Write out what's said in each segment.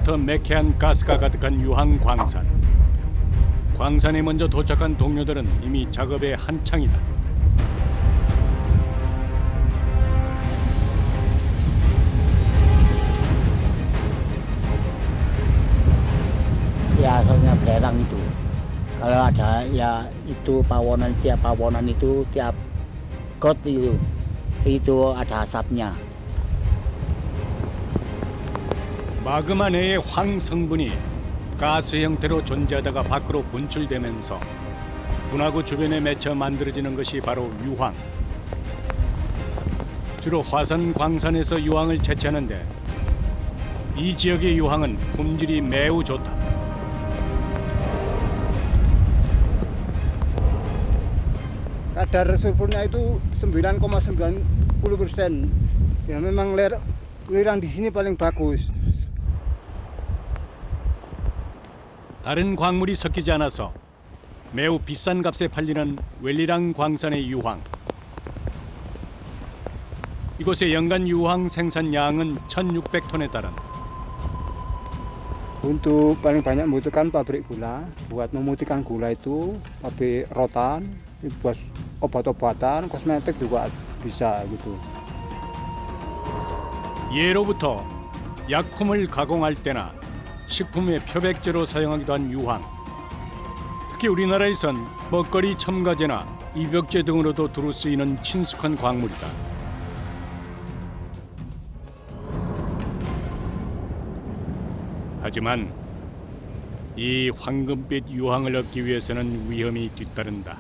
이제부터 매캐한 가스가 가득한 유황 광산. 광산에 먼저 도착한 동료들은 이미 작업에 한창이다. Biasanya belerang itu. Kalau ada ya itu tiap pawonan itu tiap got itu ada asapnya. 마그마 내의 황 성분이 가스 형태로 존재하다가 밖으로 분출되면서 분화구 주변에 맺혀 만들어지는 것이 바로 유황. 주로 화산 광산에서 유황을 채취하는데 이 지역의 유황은 품질이 매우 좋다. Kadar sulfurnya itu 9,90%. Ya memang lirang di sini paling bagus. 다른 광물이 섞이지 않아서 매우 비싼 값에 팔리는 웰리랑 광산의 유황. 이곳의 연간 유황 생산량은 1,600톤에 달한다. Untuk paling banyak membutuhkan pabrik gula. Buat memutihkan gula itu pabrik rotan, buat obat-obatan, kosmetik juga bisa gitu. 예로부터 약품을 가공할 때나 식품의 표백제로 사용하기도 한 유황. 특히 우리나라에선 먹거리 첨가제나 입욕제 등으로도 두루 쓰이는 친숙한 광물이다. 하지만 이 황금빛 유황을 얻기 위해서는 위험이 뒤따른다.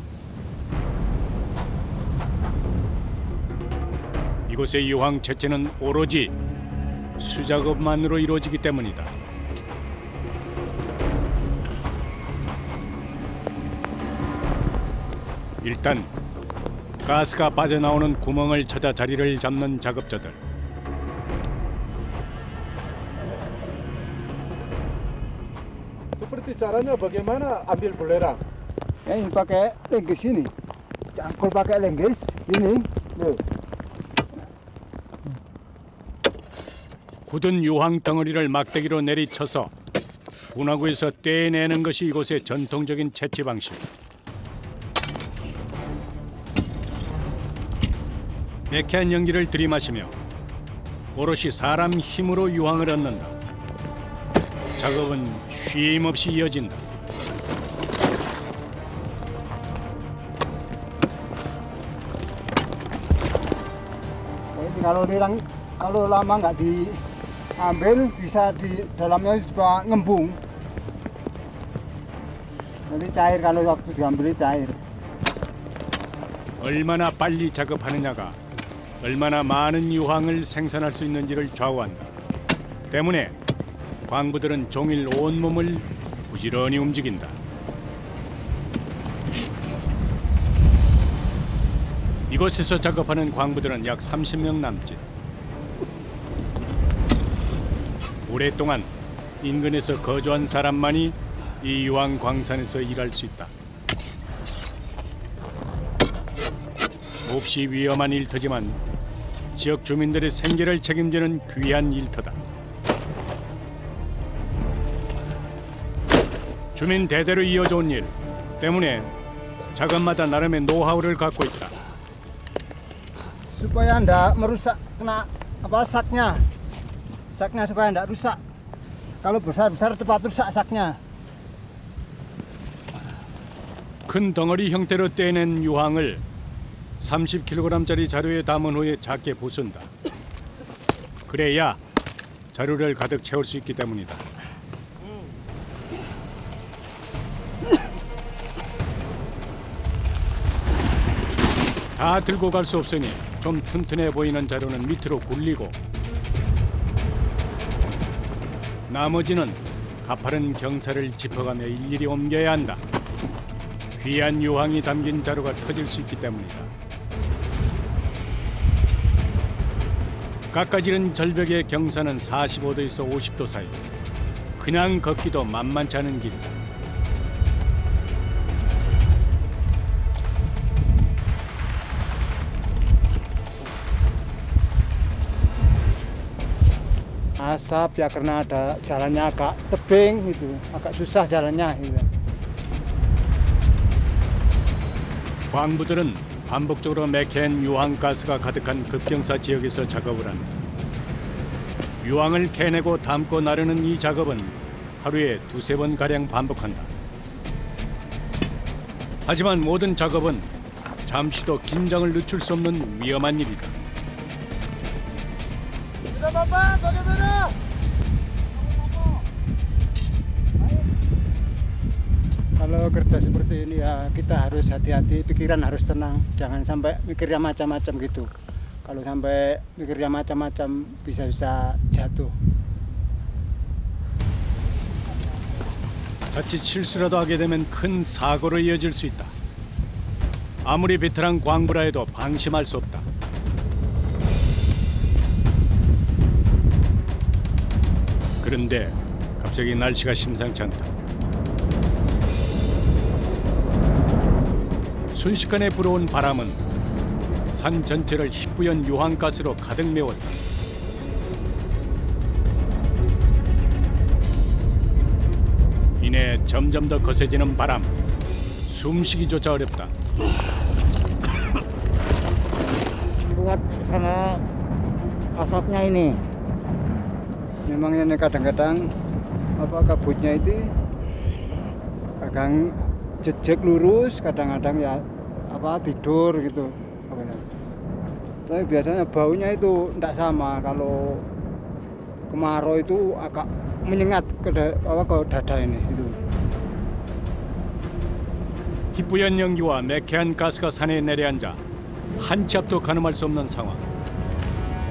이곳의 유황 채취는 오로지 수작업만으로 이루어지기 때문이다. 일단 가스가 빠져나오는 구멍을 찾아 자리를 잡는 작업자들. Seperti caranya bagaimana ambil belerang? Ini pakai lenggis ini. Cangkul pakai lenggis ini. Loh. 굳은 유황 덩어리를 막대기로 내리쳐서 분화구에서 떼내는 것이 이곳의 전통적인 채취 방식. 매캐한 연기를 들이마시며 오롯이 사람 힘으로 유황을 얻는다. 작업은 쉼 없이 이어진다. Kalau lama nggak diambil bisa di dalamnya suka ngembung. Jadi cair kalau waktu diambil cair. 얼마나 빨리 작업하느냐가 얼마나 많은 유황을 생산할 수 있는지를 좌우한다. 때문에 광부들은 종일 온몸을 부지런히 움직인다. 이곳에서 작업하는 광부들은 약 30명 남짓. 오랫동안 인근에서 거주한 사람만이 이 유황 광산에서 일할 수 있다. 몹시 위험한 일터지만 지역 주민들의 생계를 책임지는 귀한 일터다. 주민 대대로 이어져 온 일 때문에 작업마다 나름의 노하우를 갖고 있다. Supaya ndak merusak kena saknya. Saknya supaya ndak rusak. Kalau besar-besar cepat rusak saknya. 큰 덩어리 형태로 떼낸 유황을 30kg짜리 자루에 담은 후에 작게 부순다. 그래야 자루를 가득 채울 수 있기 때문이다. 다 들고 갈 수 없으니 좀 튼튼해 보이는 자루는 밑으로 굴리고 나머지는 가파른 경사를 짚어가며 일일이 옮겨야 한다. 귀한 유황이 담긴 자루가 터질 수 있기 때문이다. 깎아지른 절벽의 경사는 45도에서 50도 사이. 그냥 걷기도 만만치 않은 길이다. asap ya karena ada jalannya agak tebing gitu, agak susah jalannya gitu. 광부들은 반복적으로 매캐한 유황가스가 가득한 급경사 지역에서 작업을 한다. 유황을 캐내고 담고 나르는 이 작업은 하루에 2~3번 가량 반복한다. 하지만 모든 작업은 잠시도 긴장을 늦출 수 없는 위험한 일이다. Kalau kerja seperti ini ya kita harus hati-hati, pikiran harus tenang, jangan sampai mikirnya macam-macam gitu. Kalau sampai mikirnya macam-macam bisa-bisa jatuh. 자칫 실수라도 하게 되면 큰 사고로 이어질 수 있다. 아무리 베테랑 광부라 해도 방심할 수 없다. 그런데 갑자기 날씨가 심상치 않다. 순식간에 불어온 바람은 산 전체를 희뿌연 유황가스로 가득 메웠다. 이내 점점 더 거세지는 바람, 숨쉬기조차 어렵다. Buat sama asapnya ini. Memang ini kadang-kadang kabutnya itu kadang jejak lurus, kadang-kadang ya tidur gitu. Tapi biasanya baunya itu tidak sama. Kalau kemarau itu agak menyengat ke dada ini itu. 희뿌연 연기와 매캐한 가스가 산에 내려앉아 한 치 앞도 가늠할 수 없는 상황.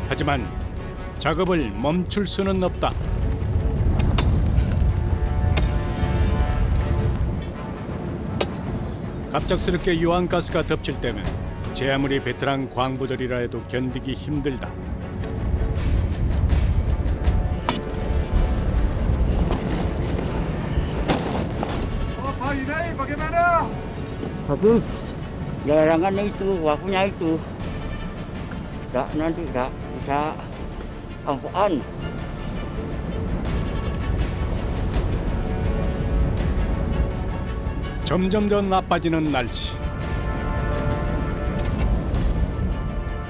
하지만 작업을 멈출 수는 없다. 갑작스럽게 유황가스가 덮칠 때면 제 아무리 베테랑 광부들이라 해도 견디기 힘들다. Pak Hidai, bagaimana? Bagus. Larangannya itu, waktunya itu. Nanti tidak bisa angkutan. 점점 더 나빠지는 날씨.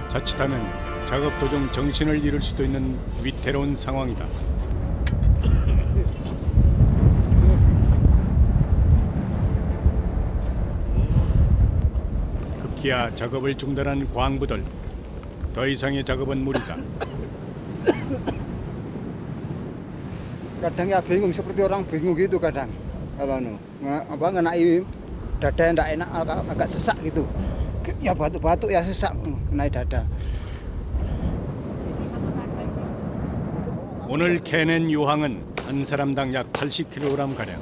자칫하면 작업 도중 정신을 잃을 수도 있는 위태로운 상황이다. 급기야 작업을 중단한 광부들. 더 이상의 작업은 무리다. Kadang ya bingung seperti orang bingung gitu kadang. Kalau ngenai dada yang tidak enak, agak sesak gitu. Ya batuk-batuk ya sesak, ngenai dada. 오늘 캐낸 유황은 한 사람당 약 80kg 가량.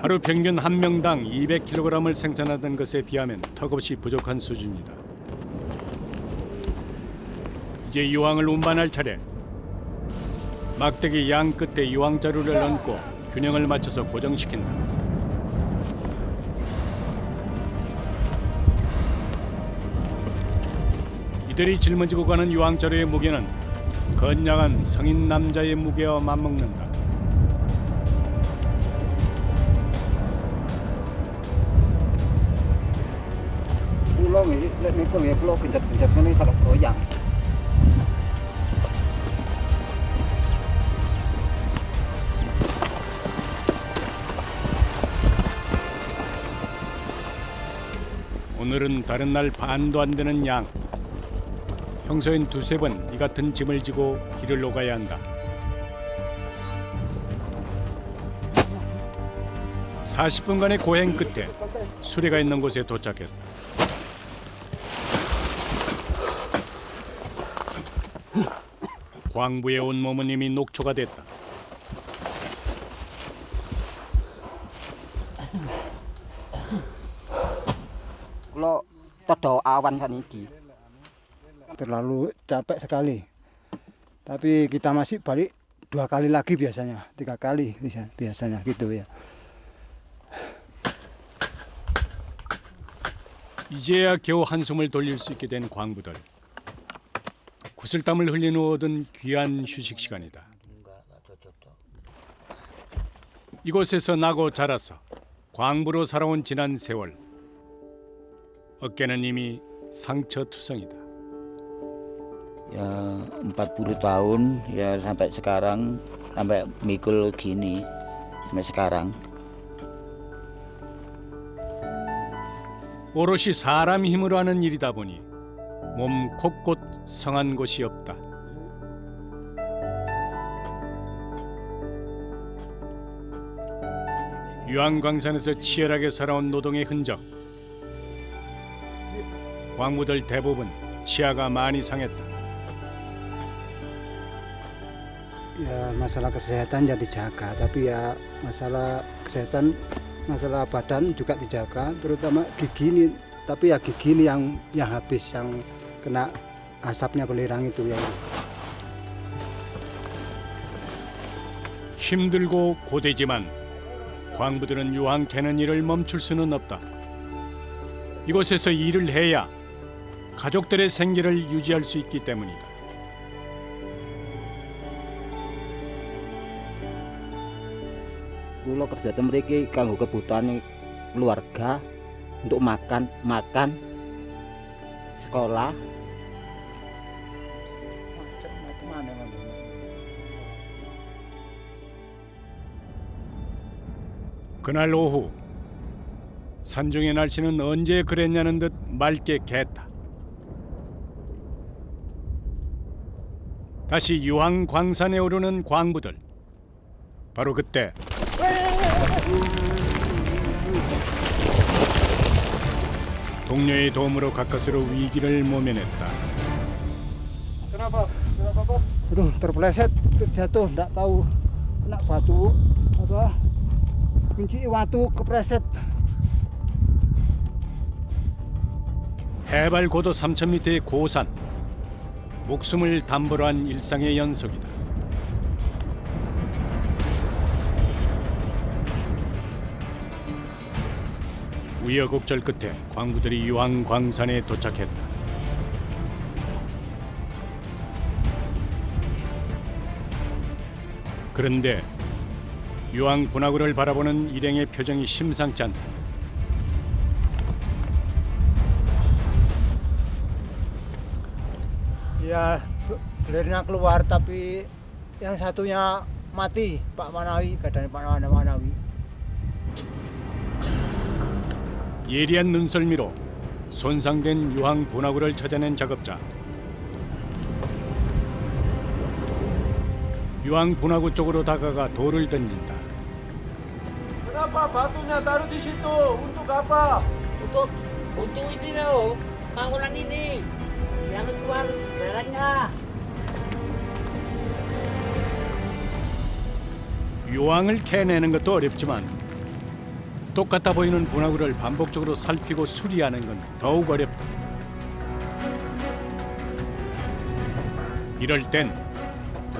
하루 평균 한 명당 200kg을 생산하던 것에 비하면 턱없이 부족한 수준이다. 이제 유황을 운반할 차례. 막대기 양 끝에 유황 자루를 얹고 균형을 맞춰서 고정시킨다. 이들이 짊어지고 가는 유황 자루의 무게는 건장한 성인 남자의 무게와 맞먹는다. Pulau ini, lihat mikul ya pulau genjat-genjatnya ini sangat goyang. 오늘은 다른 날 반도 안 되는 양. 평소엔 2~3번 이 같은 짐을 지고 길을 오가야 한다. 40분간의 고행 끝에 수레가 있는 곳에 도착했다. 광부의 온몸은 이미 녹초가 됐다. Kalau todo awan kan ini. Terlalu capek sekali. Tapi kita masih balik 2 kali lagi biasanya, 3 kali biasanya gitu ya. 이제야 겨우 한숨을 돌릴 수 있게 된 광부들. 구슬땀을 흘린 후 얻은 귀한 휴식 시간이다. 이곳에서 나고 자라서 광부로 살아온 지난 세월. 어깨는 이미 상처투성이다. Ya 40 tahun ya sampai sekarang sampai mikul gini sampai sekarang. 오롯이 사람 힘으로 하는 일이다 보니 몸 곳곳 성한 곳이 없다. 유황광산에서 치열하게 살아온 노동의 흔적. 광부들 대부분 치아가 많이 상했다. Ya masalah kesehatan ya dijaga, tapi ya masalah kesehatan, masalah badan juga dijaga, terutama gigi ini. Tapi ya gigi ini yang habis, yang kena asapnya belerang itu ya. 힘들고 고되지만 광부들은 유황 캐는 일을 멈출 수는 없다. 이곳에서 일을 해야 가족들의 생계를 유지할 수 있기 때문이다. Kulo kerja teng mriki kanggo kebutuhan keluarga untuk makan, sekolah. 그날 오후 산중의 날씨는 언제 그랬냐는 듯 맑게 갰다. 다시 유황 광산에 오르는 광부들. 바로 그때 동료의 도움으로 가까스로 위기를 모면했다. Kenapa? Kenapa, Bob? Aduh, terpeleset, jatuh, enggak tahu kena batu apa kunci watu kepreset. 해발 고도 3,000m의 고산. 목숨을 담보로 한 일상의 연속이다. 우여곡절 끝에 광부들이 유황 광산에 도착했다. 그런데 유황 분화구를 바라보는 일행의 표정이 심상치 않다. Ya, belirnya keluar tapi yang satunya mati, Pak Manawi, keadaan Pak Manawi. 예리한 눈썰미로 손상된 유황 분화구를 찾아낸 작업자. 유황 분화구 쪽으로 다가가 돌을 던진다. Kenapa batunya taruh di situ? Untuk apa? Untuk ini loh, bangunan ini yang keluar darahnya. 유황을 캐내는 것도 어렵지만 똑같아 보이는 분화구를 반복적으로 살피고 수리하는 건 더욱 어렵다. 이럴 땐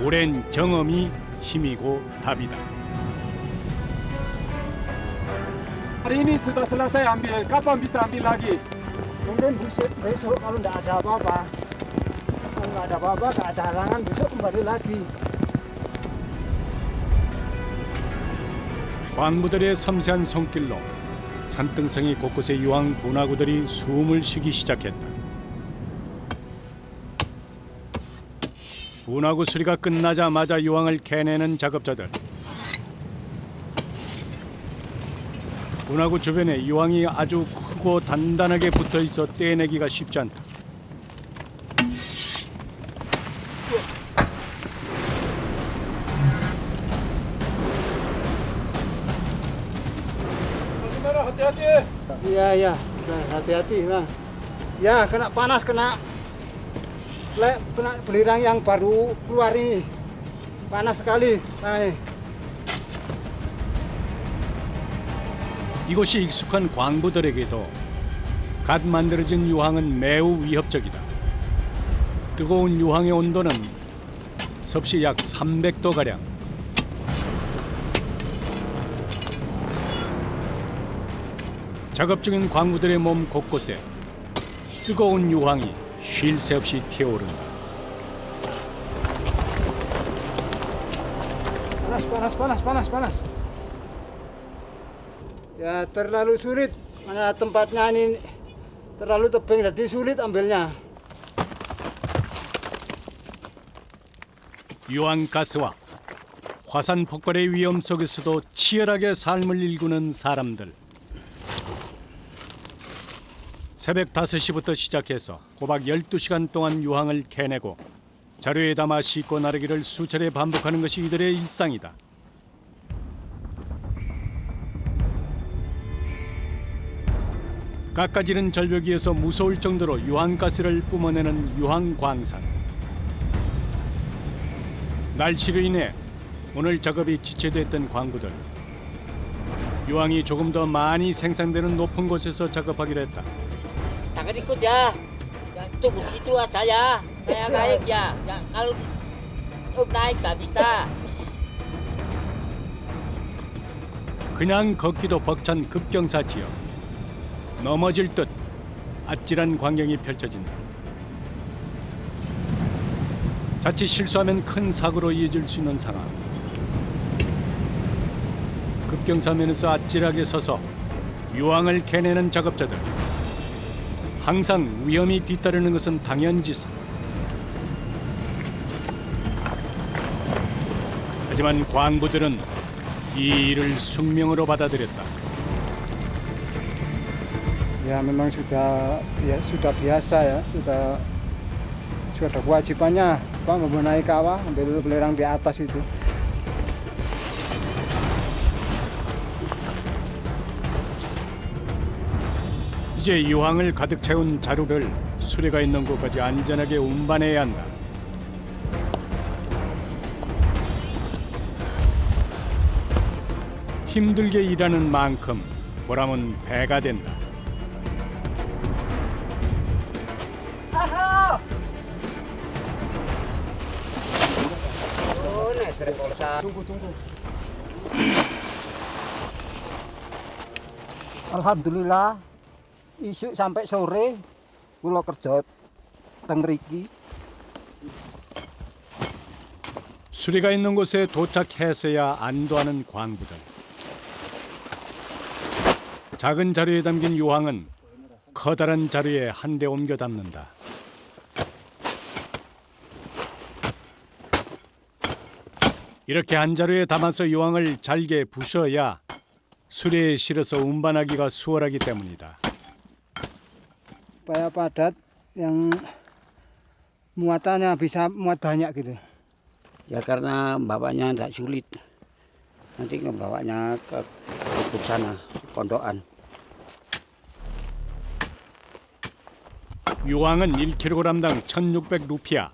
오랜 경험이 힘이고 답이다. Hari ini sudah selesai ambil. Kapan bisa ambil lagi? Mungkin besok kalau enggak ada apa-apa. Kalau enggak ada apa-apa, enggak ada halangan, besok kembali lagi. 광부들의 섬세한 손길로 산등성이 곳곳에 유황 분화구들이 숨을 쉬기 시작했다. 분화구 수리가 끝나자마자 유황을 캐내는 작업자들. 분화구 주변에 유황이 아주 크고 단단하게 붙어 있어 떼내기가 쉽지 않다. Gimana? Hati-hati. Iya, hati-hati, Bang. Ya, kena panas, kena belirang yang baru keluar ini. Panas sekali. Nah, 이곳이 익숙한 광부들에게도 갓 만들어진 유황은 매우 위협적이다. 뜨거운 유황의 온도는 섭씨 약 300도가량. 작업 중인 광부들의 몸 곳곳에 뜨거운 유황이 쉴 새 없이 튀어오른다. Panas. Ya terlalu sulit, mana tempatnya ini terlalu tebing, jadi sulit ambilnya. 유황가스와 화산 폭발의 위험 속에서도 치열하게 삶을 일구는 사람들. 새벽 5시부터 시작해서 꼬박 12시간 동안 유황을 캐내고 자루에 담아 싣고 나르기를 수차례 반복하는 것이 이들의 일상이다. 깎아지른 절벽 위에서 무서울 정도로 유황가스를 뿜어내는 유황광산. 날씨로 인해 오늘 작업이 지체됐던 광부들. 유황이 조금 더 많이 생산되는 높은 곳에서 작업하기로 했다. Jangan ikut ya. Ya tunggu situ aja ya. Saya naik ya. Ya kalau naik nggak bisa. 그냥 걷기도 벅찬 급경사 지역. 넘어질 듯 아찔한 광경이 펼쳐진다. 자칫 실수하면 큰 사고로 이어질 수 있는 상황. 급경사면에서 아찔하게 서서 유황을 캐내는 작업자들. 항상 위험이 뒤따르는 것은 당연지사. 하지만 광부들은 이 일을 숙명으로 받아들였다. Ya memang sudah biasa ya, sudah kewajibannya Pak membenahi kawah, ambil belerang di atas itu. 이제 유황을 가득 채운 자루를 수레가 있는 곳까지 안전하게 운반해야 한다. 힘들게 일하는 만큼 보람은 배가 된다. Alhamdulillah, isuk sampai sore kula kerja teng mriki. 수레가 있는 곳에 도착해서야 안도하는 광부들. 작은 자루에 담긴 유황은 커다란 자루에 한데 옮겨 담는다. 이렇게 한 자루에 담아서 유황을 잘게 부셔야 수레에 실어서 운반하기가 수월하기 때문이다. Supaya padat yang muatannya bisa muat banyak gitu. Ya karena bawanya tidak sulit. Nanti ngebawanya ke sana, pondokan. 유황은 1kg당 1,600루피아,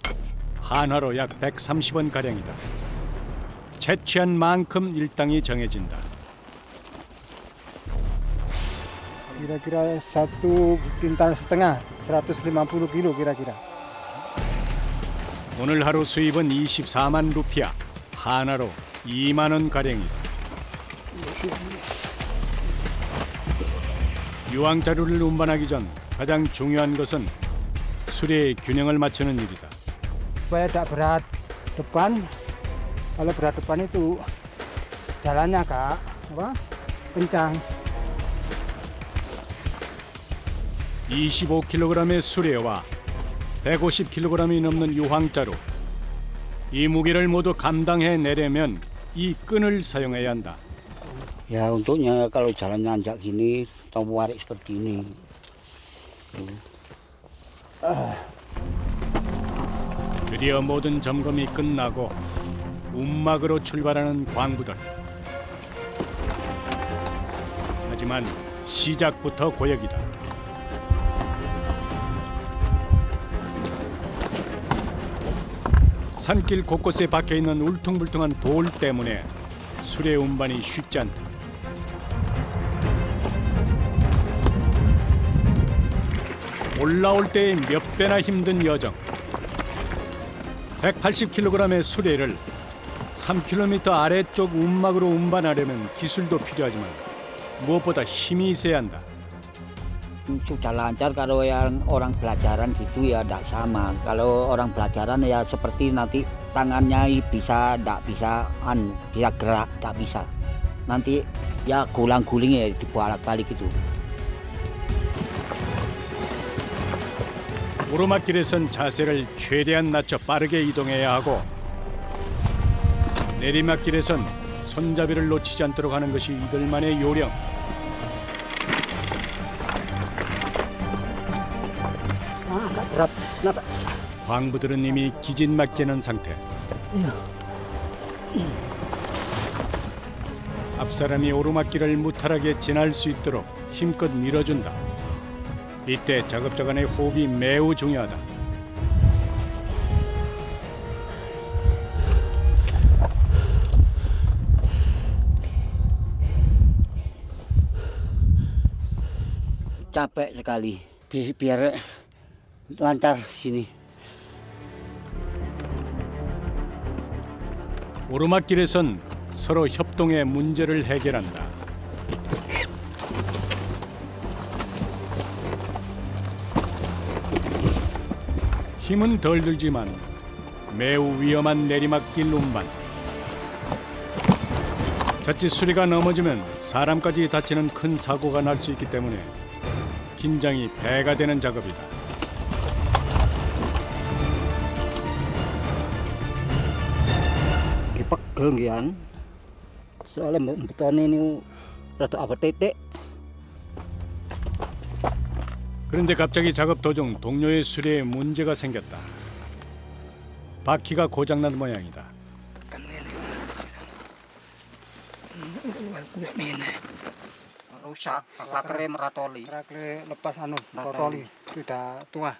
한화로 약 130원 가량이다. 채취한 만큼 일당이 정해진다. Kira-kira 1 kintal setengah, 150 kilo kira-kira. 오늘 하루 수입은 24만 루피아, 한화로 2만 원 가량이다. 유황 자루를 운반하기 전 가장 중요한 것은 수레의 균형을 맞추는 일이다. Supaya tidak berat depan. Kalau berat depan itu jalannya agak kencang. 25kg의 수레와 150kg이 넘는 유황자루. 이 무게를 모두 감당해 내려면 이 끈을 사용해야 한다. Ya untuknya kalau jalan nanjak gini, tombol warik seperti ini. 드디어 모든 점검이 끝나고 움막으로 출발하는 광부들. 하지만 시작부터 고역이다. 산길 곳곳에 박혀있는 울퉁불퉁한 돌 때문에 수레 운반이 쉽지 않다. 올라올 때의 몇 배나 힘든 여정. 180kg의 수레를 3km 아래쪽 움막으로 운반하려면 기술도 필요하지만 무엇보다 힘이 있어야 한다. sudah lancar. Kalau yang orang pelajaran gitu ya tidak sama. Kalau orang pelajaran ya seperti nanti tangannya bisa tidak bisa dia gerak, tidak bisa. Nanti ya gulang-guling ya dibolak-balik gitu. 오르막길에선 자세를 최대한 낮춰 빠르게 이동해야 하고 내리막길에선 손잡이를 놓치지 않도록 하는 것이 이들만의 요령. Agak berat. Kenapa? 광부들은 이미 기진막지는 상태. 앞사람이 오르막길을 무탈하게 지날 수 있도록 힘껏 밀어준다. 이때 작업자 간의 호흡이 매우 중요하다. Capek sekali. Biar lancar sini. 오르막길에선 서로 협동해 문제를 해결한다. 힘은 덜 들지만 매우 위험한 내리막길 운반. 자칫 수리가 넘어지면 사람까지 다치는 큰 사고가 날 수 있기 때문에 긴장이 배가 되는 작업이다. Pegel ngian. Soalnya beton ini rada abot titik. 그런데 갑자기 작업 도중 동료의 수리에 문제가 생겼다. 바퀴가 고장난 모양이다. Rusak, baterai meratoli. Krakle lepas totoli sudah tua.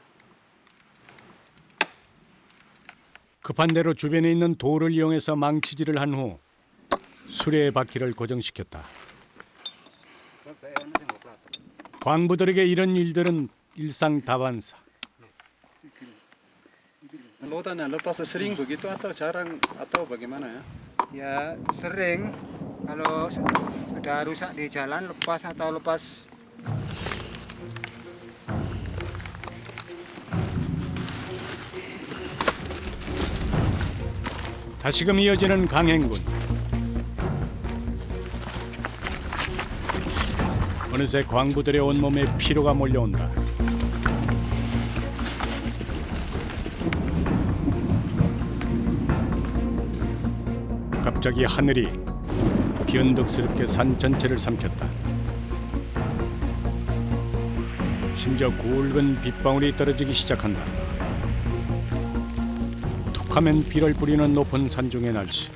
급한 대로 주변에 있는 돌을 이용해서 망치질을 한 후 수레의 바퀴를 고정시켰다. 광부들에게 이런 일들은 일상다반사. Lautannya lepas sering begitu atau jarang atau bagaimana ya? Ya sering kalau sudah rusak di jalan lepas atau lepas. 다시금 이어지는 강행군. 어느새 광부들의 온몸에 피로가 몰려온다. 갑자기 하늘이 변덕스럽게 산 전체를 삼켰다. 심지어 굵은 빗방울이 떨어지기 시작한다. 툭하면 비를 뿌리는 높은 산중의 날씨.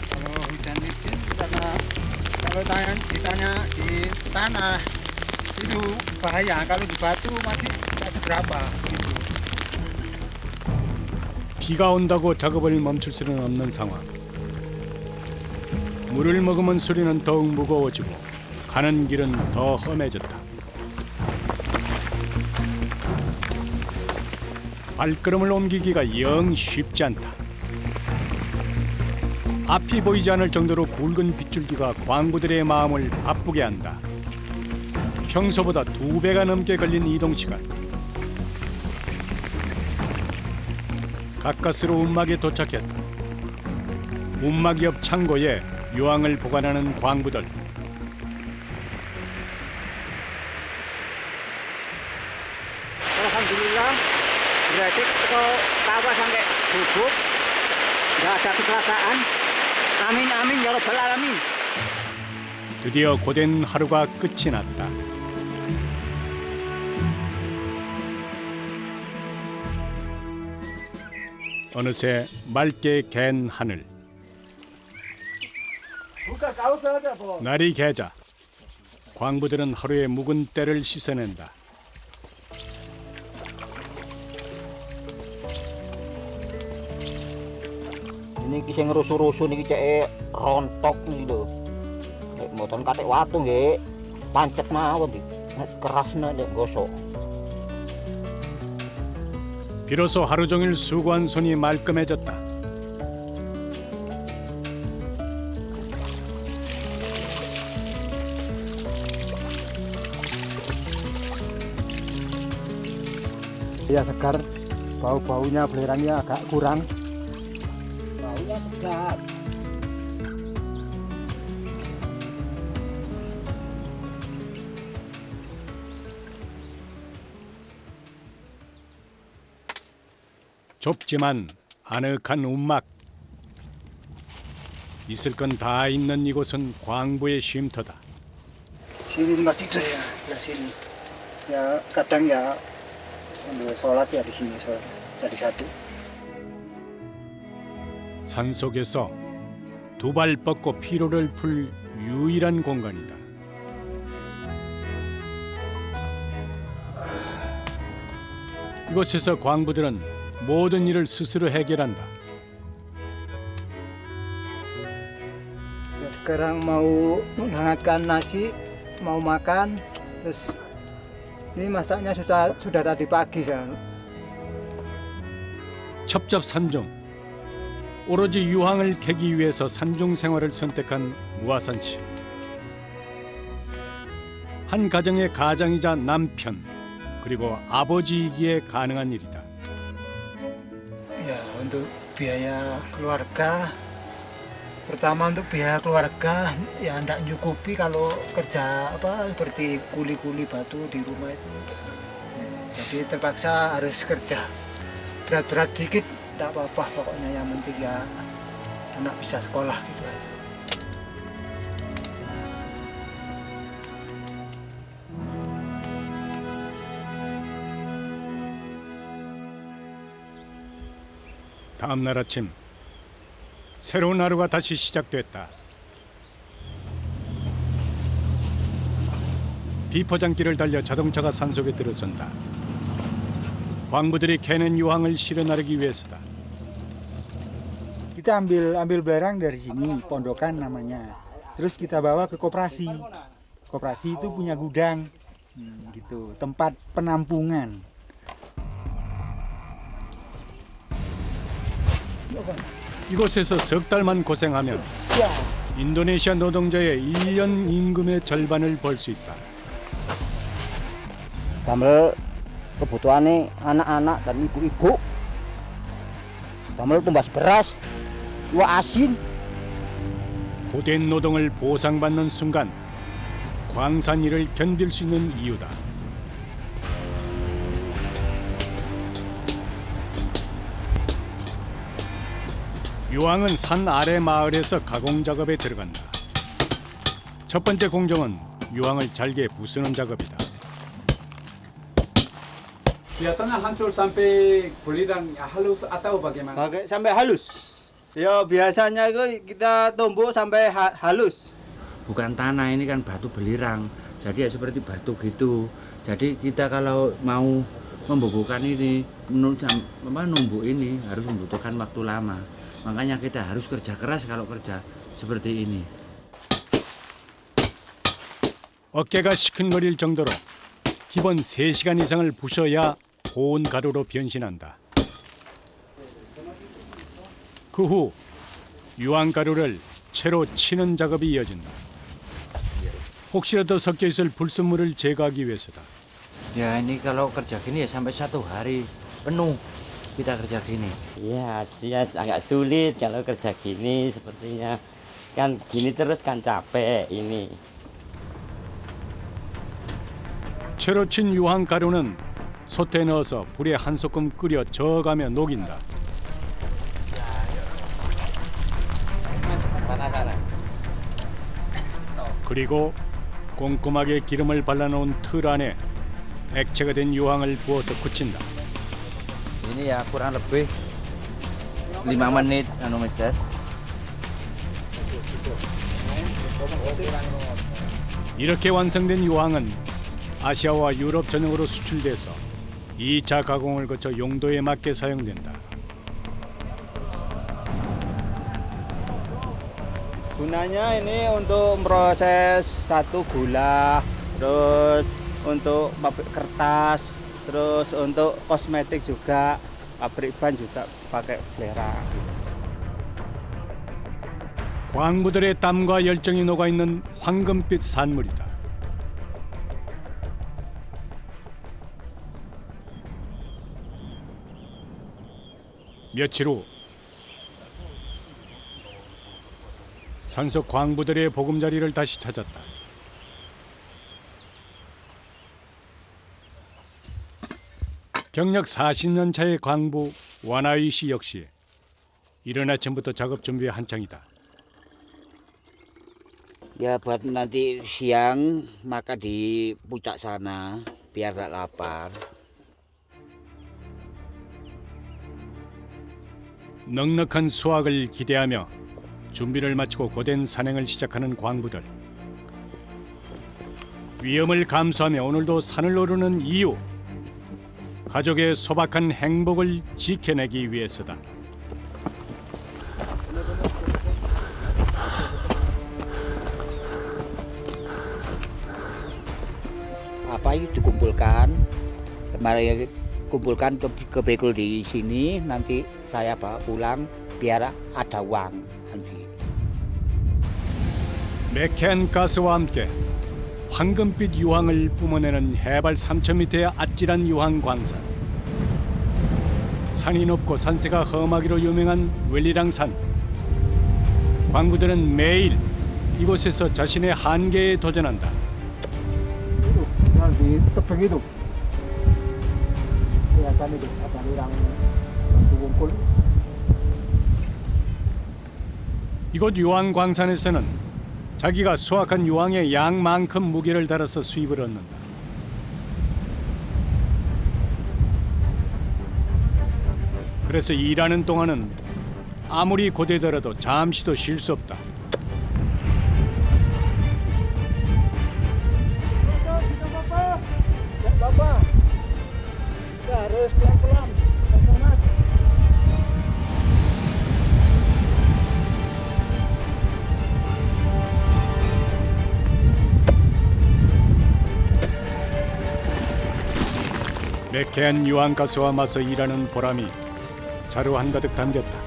Kalau hujan itu karena kalau ditanya di tanah itu bahaya, kalau di batu masih tidak seberapa. Gitu. 비가 온다고 작업을 멈출 수는 없는 상황. 물을 머금은 수리는 더욱 무거워지고 가는 길은 더 험해졌다. 발걸음을 옮기기가 영 쉽지 않다. 앞이 보이지 않을 정도로 굵은 빗줄기가 광부들의 마음을 바쁘게 한다. 평소보다 2배가 넘게 걸린 이동 시간. 가까스로 운막에 도착했다. 운막 옆 창고에 유황을 보관하는 광부들. Alhamdulillah, berarti kalau tawa sampai tutup, nggak ada kecelakaan. Amin amin ya robbal alamin. 드디어 고된 하루가 끝이 났다. 어느새 맑게 갠 하늘. Buka kaos saja, Bos. 날이 개자. 광부들은 하루의 묵은 때를 씻어낸다. Ini kisah ngerusuh-rusuh nih cek rontok nih lho. Nek mboten katik watu nggih, pancet mawon iki. Kerasna nek gosok. 비로소 하루 종일 수고한 손이 말끔해졌다. Ya segar, bau-baunya belerangnya agak kurang. Baunya segar. 좁지만 아늑한 움막. 있을 건 다 있는 이곳은 광부의 쉼터다. Sini tempat tidur ya, ya sini. Ya kadang ya sambil sholat ya di sini sholat jadi satu. 산속에서 두 발 뻗고 피로를 풀 유일한 공간이다. 이곳에서 광부들은 모든 일을 스스로 해결한다. Ya, sekarang mau menghangatkan nasi, mau makan, terus ini masaknya sudah tadi pagi kan. 첩첩산중. 오로지 유황을 캐기 위해서 산중 생활을 선택한 무하산 씨. 한 가정의 가장이자 남편 그리고 아버지이기에 가능한 일이다. Ya untuk biaya keluarga, pertama untuk biaya keluarga ya tidak nyukupi kalau kerja apa seperti kuli-kuli batu di rumah itu. Jadi terpaksa harus kerja. Berat-berat dikit tidak apa-apa, pokoknya yang penting ya anak bisa sekolah gitu aja. 다음 날 아침 새로운 하루가 다시 시작됐다. 비포장길을 달려 자동차가 산속에 들어선다. 광부들이 캐낸 유황을 실어 나르기 위해서다. Kita ambil belerang dari sini, pondokan namanya. Terus kita bawa ke koperasi. Koperasi itu punya gudang, gitu, tempat penampungan. 이곳에서 석 달만 고생하면 인도네시아 노동자의 1년 임금의 절반을 벌 수 있다. Damel kebutuhannya anak-anak dan ibu-ibu. Damel tumbas beras, iwa asin. 고된 노동을 보상받는 순간 광산 일을 견딜 수 있는 이유다. 유황은 산 아래 마을에서 가공 작업에 들어간다. 첫 번째 공정은 유황을 잘게 부수는 작업이다. Biasanya hancur sampai beliran halus atau bagaimana? Sampai halus. Ya biasanya itu kita tumbuk sampai halus. Bukan tanah, ini kan batu belirang. Jadi ya seperti batu gitu. Jadi kita kalau mau membubuhkan ini, numbuk ini harus membutuhkan waktu lama. Makanya kita harus kerja keras kalau kerja seperti ini. 어깨가 시큰거릴 정도로 기본 3시간 이상을 부셔야 고운 가루로 변신한다. 그 후 유황 가루를 채로 치는 작업이 이어진다. 혹시라도 섞여 있을 불순물을 제거하기 위해서다. Ya ini kalau kerja gini ya sampai 1 hari penuh kita kerja gini. Iya, dia agak sulit kalau kerja gini sepertinya. Kan gini terus kan capek ini. 채로 친 유황 가루는 솥에 넣어서 불에 한 소끔 끓여 저어가며 녹인다. 그리고 꼼꼼하게 기름을 발라놓은 틀 안에 액체가 된 유황을 부어서 굳힌다. Ini ya kurang lebih 5 menit anu Mister. 이렇게 완성된 유황은 아시아와 유럽 전역으로 수출돼서 2차 가공을 거쳐 용도에 맞게 사용된다. Gunanya ini untuk proses satu gula, terus untuk pabrik kertas, terus untuk kosmetik juga, pabrik ban juga pakai belerang. 광부들의 땀과 열정이 녹아있는 황금빛 산물이다. 며칠 후 산속 광부들의 보금자리를 다시 찾았다. 경력 40년 차의 광부 와나위 씨 역시 이른 아침부터 작업 준비에 한창이다. Ya buat nanti siang makan di puncak sana biar tak lapar. 넉넉한 수확을 기대하며 준비를 마치고 고된 산행을 시작하는 광부들. 위험을 감수하며 오늘도 산을 오르는 이유. 가족의 소박한 행복을 지켜내기 위해서다. Apa itu dikumpulkan, kemarin kumpulkan ke bekul di sini, nanti saya bawa pulang biar ada uang nanti. 매캐한 가스와 함께 황금빛 유황을 뿜어내는 해발 3,000m의 아찔한 유황 광산. 산이 높고 산세가 험하기로 유명한 웰리랑산. 광부들은 매일 이곳에서 자신의 한계에 도전한다. Tinggal di tebing itu. Kelihatan itu ada orang batu wungkul. 이곳 유황 광산에서는 자기가 수확한 유황의 양만큼 무게를 달아서 수입을 얻는다. 그래서 일하는 동안은 아무리 고되더라도 잠시도 쉴 수 없다. Bapak, ya harus pelan-pelan. Mas. 매캐한 유황가스와 맞서 일하는 보람이 자루 한가득 담겼다.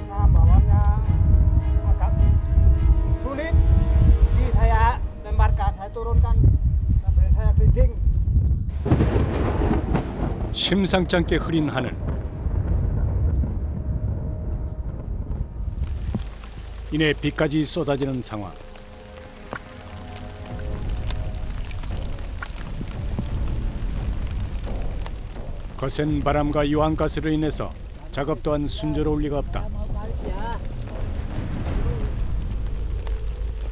Nah, bawahnya agak sulit. Jadi saya lemparkan, saya turunkan sampai saya grinding. 심상치 않게 흐린 하늘. 이내 비까지 쏟아지는 상황. 거센 바람과 유황가스로 인해서 작업 또한 순조로울 리가 없다.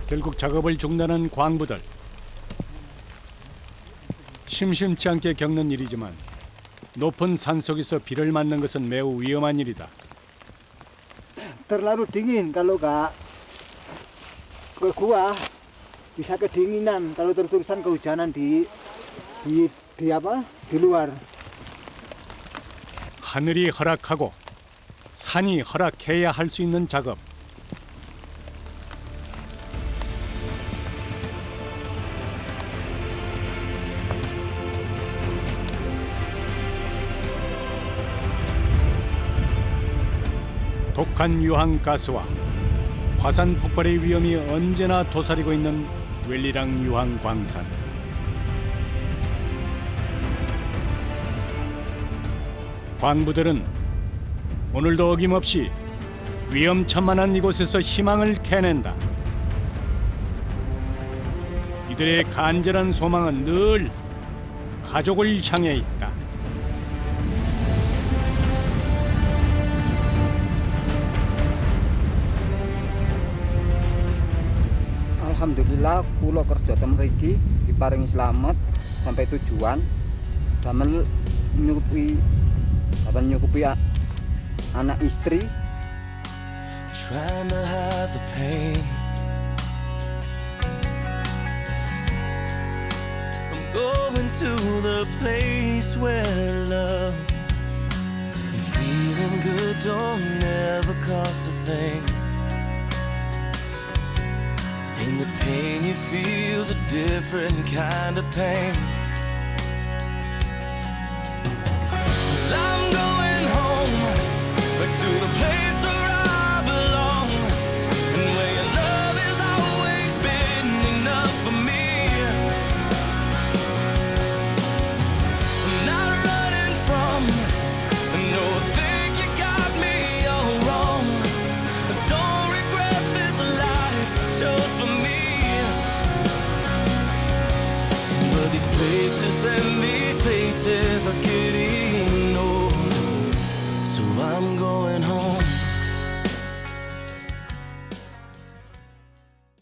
결국 작업을 중단한 광부들. 심심치 않게 겪는 일이지만 높은 산속에서 비를 맞는 것은 매우 위험한 일이다. Terlalu dingin kalau nggak ke gua bisa kedinginan kalau terus-terusan kehujanan di apa di luar. 하늘이 허락하고 산이 허락해야 할 수 있는 작업. 독한 유황가스와 화산 폭발의 위험이 언제나 도사리고 있는 웰리랑 유황 광산. 광부들은 오늘도 어김없이 위험천만한 이곳에서 희망을 캐낸다. 이들의 간절한 소망은 늘 가족을 향해 있다. Alhamdulillah kula kerja teng mriki diparingi selamat sampai tujuan. Damel nyukupi anak istri. Trying to hide the pain. I'm going to the place where love and feeling good don't never cost a thing. And the pain you feel's a different kind of pain. Well, I'm going home, back to the place where I belong, and where your love has always been enough for me. I'm not running faces and these places are getting